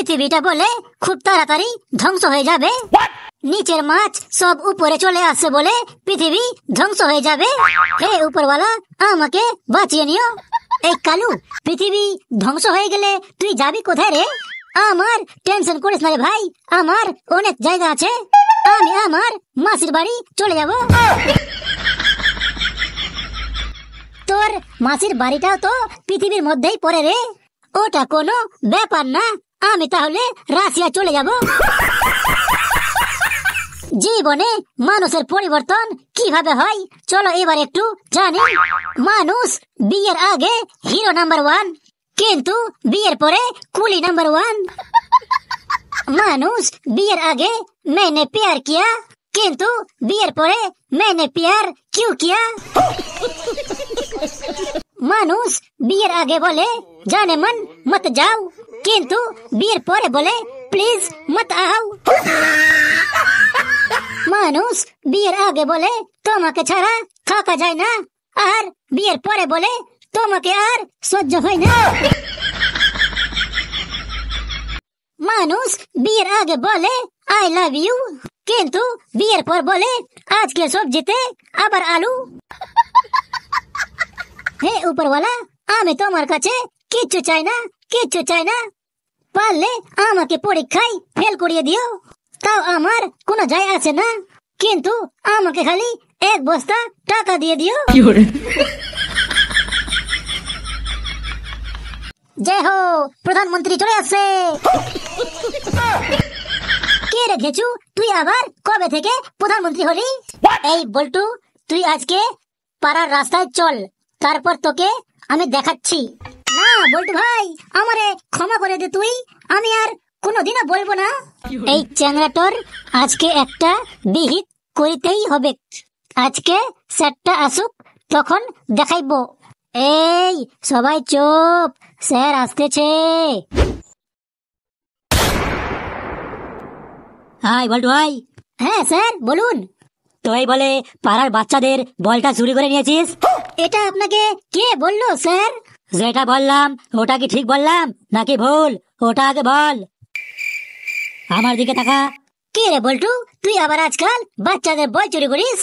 পৃথিবীটা বলে খুব তাড়াতাড়ি ধ্বংস হয়ে যাবে। নিচের মাছ সব উপরে চলে আসছে বলে পৃথিবী ধ্বংস হয়ে যাবে। হে উপরওয়ালা, আমাকে বাঁচিয়ে নিও। এই কালু, পৃথিবী ধ্বংস হয়ে গেলে তুই যাবি কোথায় রে? আমার টেনশন করিস না রে ভাই, আমার অনেক জায়গা আছে। আমি আমার মাসির বাড়ি চলে যাব। তোর মাসির বাড়িটাও তো পৃথিবীর মধ্যেই পড়ে রে, ওটা কোনো ব্যাপার না। আমি তাহলে রাশিয়া চলে যাব। জীবনে মানুষের পরিবর্তন কিভাবে হয় চলো এবার একটু জানি। মানুষ বিয়ের আগে হিরো নাম্বার 1, কিন্তু বিয়ের পরে কুলি নাম্বার 1। মানুষ বিয়ের আগে मैंने प्यार किया, কিন্তু বিয়ের পরে मैंने प्यार क्यों किया। মানুষ বিয়ের আগে বলে জানে মন মত যাও, কিন্তু বিয়ের পরে বলে প্লিজ মত আও। মানুষ বিয়ের আগে বলে তোমাকে ছাড়া থাকা যায় না, আর বিয়ের পরে বলে তোমাকে আর সহ্য হয় না। মানুষ বিয়ের আগে বলে আই লাভ ইউ, কিন্তু বিয়ের পর বলে আজকে সবজিতে আবার আলু। হে উপরওয়ালা, আমি তোমার কাছে কিচ্ছু চাই না, কিচ্ছু চাই না। পারলে আমাকে পরীক্ষায় ফেল করিয়ে দিও, তাও আমার কোনো যায় আসে না, কিন্তু আমাকে খালি 1 বস্তা টাকা দিয়ে দিও। জয় হো, প্রধানমন্ত্রী চলে আসছে। কে রে ঘেচু, তুই আবার কবে থেকে প্রধানমন্ত্রী হলি? এই বল্টু, তুই আজকে পাড়ার রাস্তায় চল, তারপর তোকে আমি দেখাচ্ছি। না বল্টু ভাই, আমারে ক্ষমা করে দে তুই, আমি আর কোনোদিনও বলবো না। এই চ্যাংড়াটোর আজকে একটা বিহিত করিতেই হবে। আজকে স্যারটা আসুক, তখন দেখাইবো। এই সবাই চুপ, স্যার আসতেছে। হাই বল্টু ভাই। হ্যাঁ স্যার বলুন। তুই বলে পাড়ার বাচ্চাদের বলটা চুরি করে নিয়েছিস? এটা আপনাকে কে বললো স্যার? যেটা বললাম ওটা কি ঠিক বললাম নাকি ভুল, ওটা আগে বল। আমার দিকে তাকা। কে রে বল্টু, তুই আবার আজকাল বাচ্চাদের বই চুরি করিস?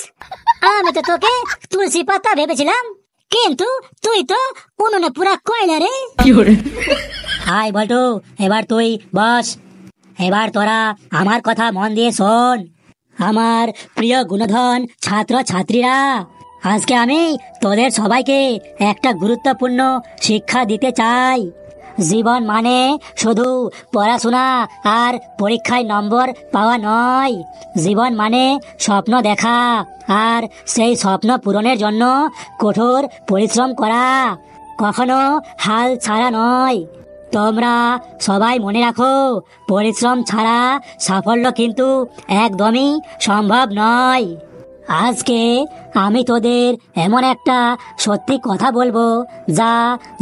আমি তো তোকে তুলসী পাতা ভেবেছিলাম, কিন্তু তুই তো উনুনে পুরা কয়লা রে। হাই বল্টু, এবার তুই বস। এবার তোরা আমার কথা মন দিয়ে শোন। আমার প্রিয় গুণধন ছাত্র ছাত্রীরা, আজকে আমি তোদের সবাইকে একটা গুরুত্বপূর্ণ শিক্ষা দিতে চাই। জীবন মানে শুধু পড়াশোনা আর পরীক্ষায় নম্বর পাওয়া নয়। জীবন মানে স্বপ্ন দেখা, আর সেই স্বপ্ন পূরণের জন্য কঠোর পরিশ্রম করা, কখনো হাল ছাড়া নয়। তোমরা সবাই মনে রাখো, পরিশ্রম ছাড়া সাফল্য কিন্তু একদমই সম্ভব নয়। আজকে আমি তোদের এমন একটা সত্যি কথা বলবো, যা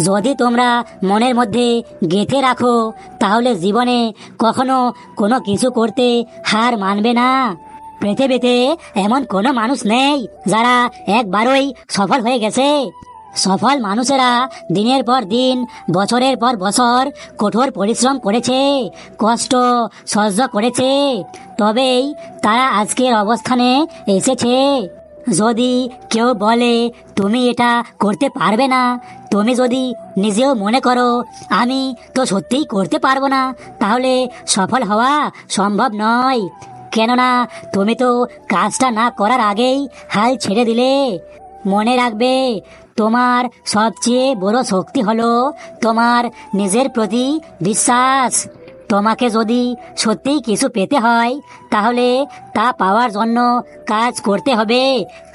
যদি তোমরা মনের মধ্যে গেঁথে রাখো, তাহলে জীবনে কখনো কোনো কিছু করতে হার মানবে না। পৃথিবীতে এমন কোনো মানুষ নেই যারা একবারই সফল হয়ে গেছে। সফল মানুষেরা দিনের পর দিন, বছরের পর বছর কঠোর পরিশ্রম করেছে, কষ্ট সহ্য করেছে, তবেই তারা আজকের অবস্থানে এসেছে। যদি কেউ বলে তুমি এটা করতে পারবে না, তুমি যদি নিজেও মনে করো আমি তো সত্যিই করতে পারবো না, তাহলে সফল হওয়া সম্ভব নয়। কেননা তুমি তো কাজটা না করার আগেই হাল ছেড়ে দিলে। মনে রাখবে, তোমার সবচেয়ে বড় শক্তি হলো তোমার নিজের প্রতি বিশ্বাস। তোমাকে যদি সত্যিই কিছু পেতে হয়, তাহলে তা পাওয়ার জন্য কাজ করতে হবে,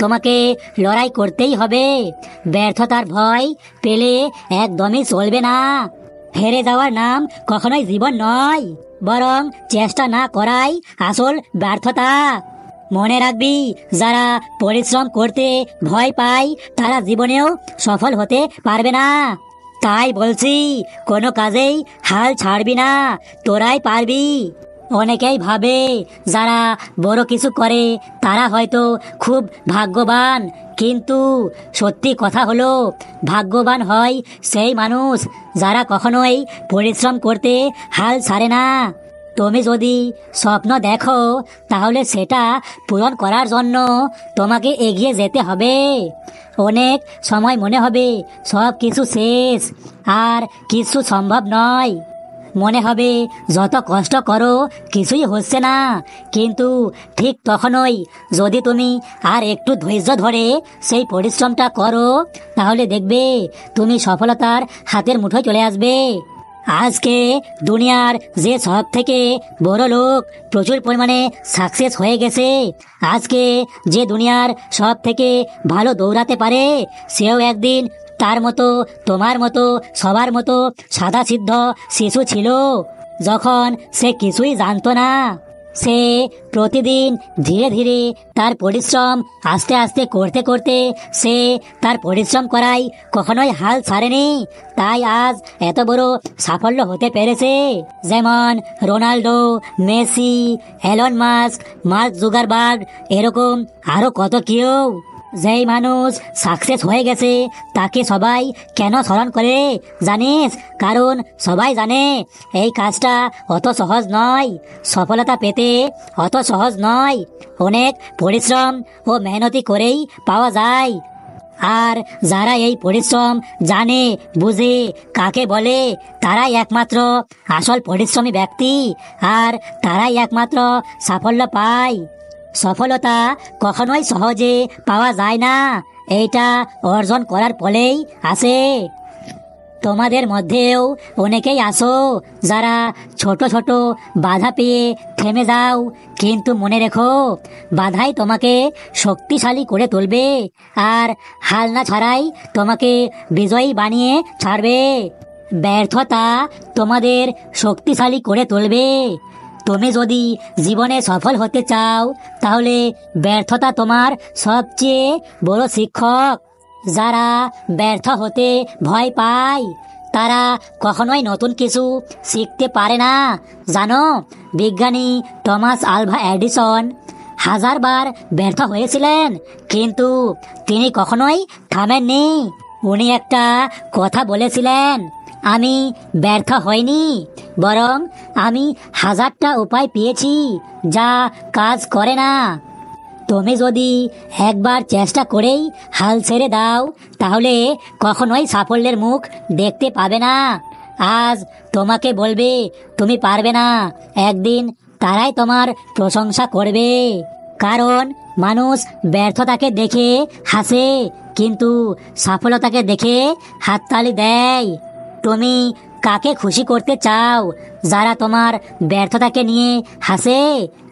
তোমাকে লড়াই করতেই হবে। ব্যর্থতার ভয় পেলে একদমই চলবে না। হেরে যাওয়ার নাম কখনোই জীবন নয়, বরং চেষ্টা না করাই আসল ব্যর্থতা। মনে রাখবি, যারা পরিশ্রম করতে ভয় পায় তারা জীবনেও সফল হতে পারবে না। তাই বলছি, কোনো কাজেই হাল ছাড়বি না, তোরাই পারবি। অনেকেই ভাবে যারা বড় কিছু করে তারা হয়তো খুব ভাগ্যবান, কিন্তু সত্যি কথা হলো, ভাগ্যবান হয় সেই মানুষ যারা কখনোই পরিশ্রম করতে হাল ছাড়ে না। তুমি যদি স্বপ্ন দেখো, তাহলে সেটা পূরণ করার জন্য তোমাকে এগিয়ে যেতে হবে। অনেক সময় মনে হবে সব কিছু শেষ, আর কিছু সম্ভব নয়। মনে হবে যত কষ্ট করো কিছুই হচ্ছে না, কিন্তু ঠিক তখনই যদি তুমি আর একটু ধৈর্য ধরে সেই পরিশ্রমটা করো, তাহলে দেখবে তুমি সফলতার হাতের মুঠোয় চলে আসবে। আজকে দুনিয়ার যে সব থেকে বড় লোক প্রচুর পরিমাণে সাকসেস হয়ে গেছে, আজকে যে দুনিয়ার সব থেকে ভালো দৌড়াতে পারে, সেও একদিন তার মতো, তোমার মতো, সবার মতো সাদা সিদ্ধ শিশু ছিল, যখন সে কিছুই জানতো না। সে প্রতিদিন ধীরে ধীরে তার পরিশ্রম আস্তে আস্তে করতে করতে সে তার পরিশ্রম করাই কখনোই হাল ছাড়েনি, তাই আজ এত বড় সাফল্য হতে পেরেছে। যেমন Ronaldo, Messi, Elon Musk, mark Zuckerberg, এরকম আরো কত কেউ। যেই মানুষ সাকসেস হয়ে গেছে তাকে সবাই কেন স্মরণ করে জানিস? কারণ সবাই জানে এই কাজটা অত সহজ নয়, সফলতা পেতে অত সহজ নয়, অনেক পরিশ্রম ও মেহনতি করেই পাওয়া যায়। আর যারা এই পরিশ্রম জানে, বুঝে কাকে বলে, তারাই একমাত্র আসল পরিশ্রমী ব্যক্তি, আর তারাই একমাত্র সাফল্য পায়। সফলতা কখনোই সহজে পাওয়া যায় না, এইটা অর্জন করার ফলেই আসে। তোমাদের মধ্যেও অনেকেই আসো যারা ছোট ছোট বাধা পেয়ে থেমে যাও, কিন্তু মনে রেখো, বাধাই তোমাকে শক্তিশালী করে তুলবে, আর হাল না ছাড়াই তোমাকে বিজয়ী বানিয়ে ছাড়বে। ব্যর্থতা তোমাদের শক্তিশালী করে তুলবে। তুমি যদি জীবনে সফল হতে চাও, তাহলে ব্যর্থতা তোমার সবচেয়ে বড় শিক্ষক। যারা ব্যর্থ হতে ভয় পায়, তারা কখনোই নতুন কিছু শিখতে পারে না। জানো, বিজ্ঞানী টমাস আলভা এডিসন 1000 বার ব্যর্থ হয়েছিলেন, কিন্তু তিনি কখনোই থামেননি। উনি একটা কথা বলেছিলেন, আমি ব্যর্থ হইনি, বরং আমি 1000টা উপায় পেয়েছি যা কাজ করে না। তুমি যদি একবার চেষ্টা করেই হাল ছেড়ে দাও, তাহলে কখনোই সাফল্যের মুখ দেখতে পাবে না। আজ তোমাকে বলবে তুমি পারবে না, একদিন তারাই তোমার প্রশংসা করবে। কারণ মানুষ ব্যর্থতাকে দেখে হাসে, কিন্তু সফলতাকে দেখে হাততালি দেয়। তুমি কাকে খুশি করতে চাও? যারা তোমার ব্যর্থতাকে নিয়ে হাসে,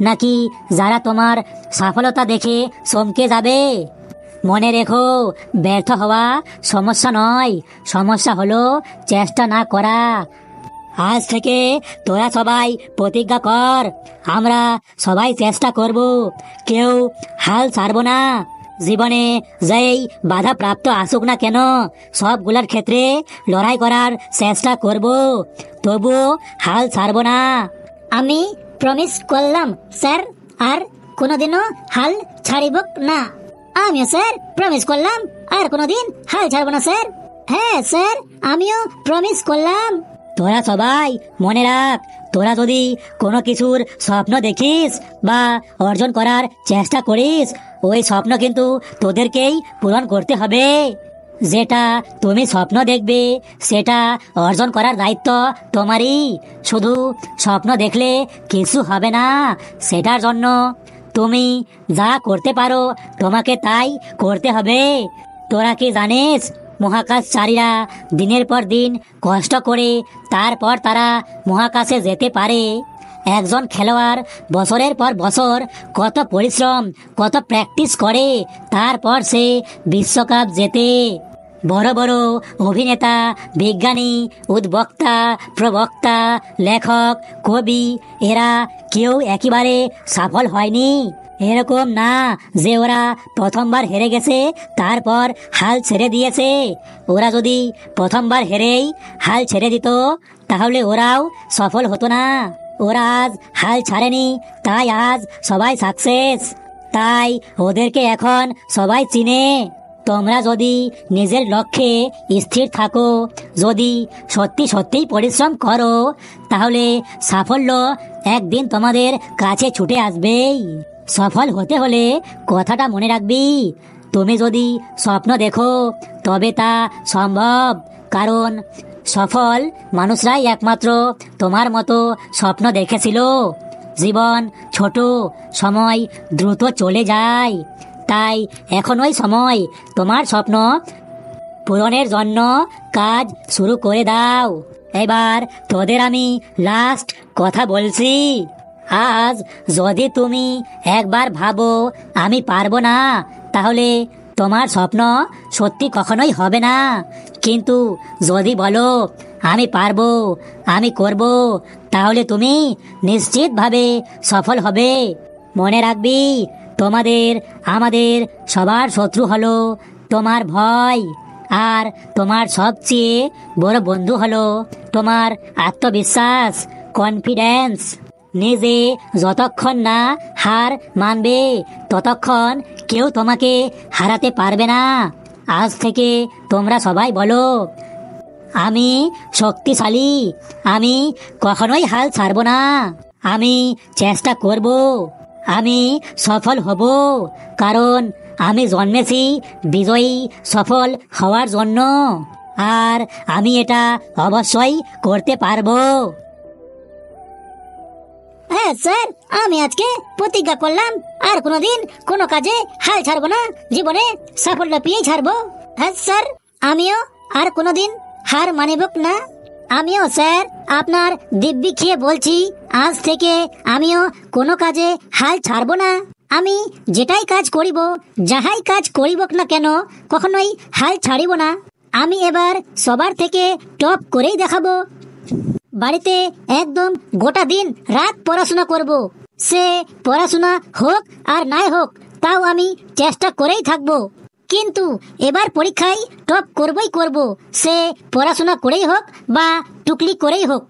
নাকি যারা তোমার সফলতা দেখে চমকে যাবে? মনে রেখো, ব্যর্থ হওয়া সমস্যা নয়, সমস্যা হলো চেষ্টা না করা। আজ থেকে তোরা সবাই প্রতিজ্ঞা কর, আমরা সবাই চেষ্টা করব, কেউ হাল ছাড়বো না। জীবনে যেই বাধা প্রাপ্ত আসুক না কেন, সবগুলোর ক্ষেত্রে লড়াই করার চেষ্টা করব, তবুও হাল ছাড়বো না। আমি প্রমিস করলাম স্যার, আর কোনোদিনও হাল ছাড়িব না। আমিও স্যার প্রমিস করলাম, আর কোনোদিন হাল ছাড়বো না স্যার। হ্যাঁ স্যার, আমিও প্রমিস করলাম। তোরা সবাই মনে রাখ, তোরা যদি কোনো কিছুর স্বপ্ন দেখিস বা অর্জন করার চেষ্টা করিস, ওই স্বপ্ন কিন্তু তোদেরকেই পূরণ করতে হবে। যেটা তুমি স্বপ্ন দেখবে সেটা অর্জন করার দায়িত্ব তোমারই। শুধু স্বপ্ন দেখলে কিছু হবে না, সেটার জন্য তুমি যা করতে পারো তোমাকে তাই করতে হবে। তোরা কি জানিস, মহাকাশচারীরা দিনের পর দিন কষ্ট করে তারপর তারা মহাকাশে যেতে পারে। একজন খেলোয়াড় বছরের পর বছর কত পরিশ্রম, কত প্র্যাকটিস করে, তারপর সে বিশ্বকাপ জেতে। বড় বড় অভিনেতা, বিজ্ঞানী, উদ্বক্তা, প্রবক্তা, লেখক, কবি, এরা কেউ একেবারে সফল হয়নি। এরকম না যে ওরা প্রথমবার হেরে গেছে তারপর হাল ছেড়ে দিয়েছে। ওরা যদি প্রথমবার হেরেই হাল ছেড়ে দিত, তাহলে ওরাও সফল হতো না। ওরা আজ হাল ছাড়েনি, তাই আজ সবাই সাকসেস, তাই ওদেরকে এখন সবাই চিনে। তোমরা যদি নিজের লক্ষ্যে স্থির থাকো, যদি সত্যি সত্যিই পরিশ্রম করো, তাহলে সাফল্য একদিন তোমাদের কাছে ছুটে আসবেই। সফল হতে হলে কথাটা মনে রাখবি, তুমি যদি স্বপ্ন দেখো তবে তা সম্ভব, কারণ সফল মানুষরাই একমাত্র তোমার মতো স্বপ্ন দেখেছিল। জীবন ছোট, সময় দ্রুত চলে যায়, তাই এখনই সময় তোমার স্বপ্ন পূরণের জন্য কাজ শুরু করে দাও। এবার তোদের আমি লাস্ট কথা বলছি। আজ যদি তুমি একবার ভাবো আমি পারবো না, তাহলে তোমার স্বপ্ন সত্যি কখনোই হবে না। কিন্তু যদি বলো আমি পারবো, আমি করব, তাহলে তুমি নিশ্চিতভাবে সফল হবে। মনে রাখবি, তোমাদের আমাদের সবার শত্রু হলো তোমার ভয়, আর তোমার সবচেয়ে বড় বন্ধু হলো তোমার আত্মবিশ্বাস, কনফিডেন্স। নিজে যতক্ষণ না হার মানবে, ততক্ষণ কেউ তোমাকে হারাতে পারবে না। আজ থেকে তোমরা সবাই বলো, আমি শক্তিশালী, আমি কখনোই হাল ছাড়ব না, আমি চেষ্টা করব, আমি সফল হব, কারণ আমি জন্মেছি বিজয়ী সফল হওয়ার জন্য, আর আমি এটা অবশ্যই করতে পারবো। হ্যাঁ স্যার, আমি আজকে প্রতিজ্ঞা করলাম আর কোনোদিন কোনো কাজে হাল ছাড়বো না, জীবনে সাফল্য পেয়েই ছাড়বো। হ্যাঁ স্যার, আমিও আর কোনোদিন হার মানিব না। আমিও স্যার আপনার দিব্যি খেয়ে বলছি, আজ থেকে আমিও কোনো কাজে হাল ছাড়বো না। আমি যেটাই কাজ করিব, যাহাই কাজ করিব না কেন, কখনোই হাল ছাড়িব না। আমি এবার সবার থেকে টপ করেই দেখাবো। বাড়িতে একদম গোটা দিন রাত পড়াশোনা করব। সে পড়াশোনা হোক আর নাই হোক, তাও আমি চেষ্টা করেই থাকবো। কিন্তু এবার পরীক্ষায় টপ করবই করব, সে পড়াশোনা করেই হোক বা টুকলি করেই হোক।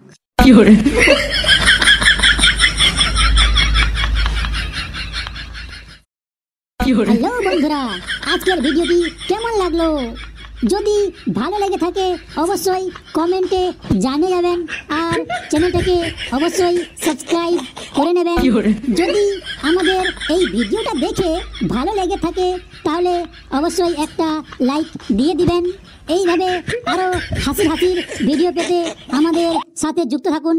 হ্যালো বন্ধুরা, আজকের ভিডিওটি কেমন লাগলো? যদি ভালো লেগে থাকে অবশ্যই কমেন্টে জানিয়ে যাবেন, আর চ্যানেলটাকে অবশ্যই সাবস্ক্রাইব করে নেবেন। যদি আমাদের এই ভিডিওটা দেখে ভালো লেগে থাকে তাহলে অবশ্যই একটা লাইক দিয়ে দিবেন। এইভাবে আরো হাসির ভিডিও পেতে আমাদের সাথে যুক্ত থাকুন।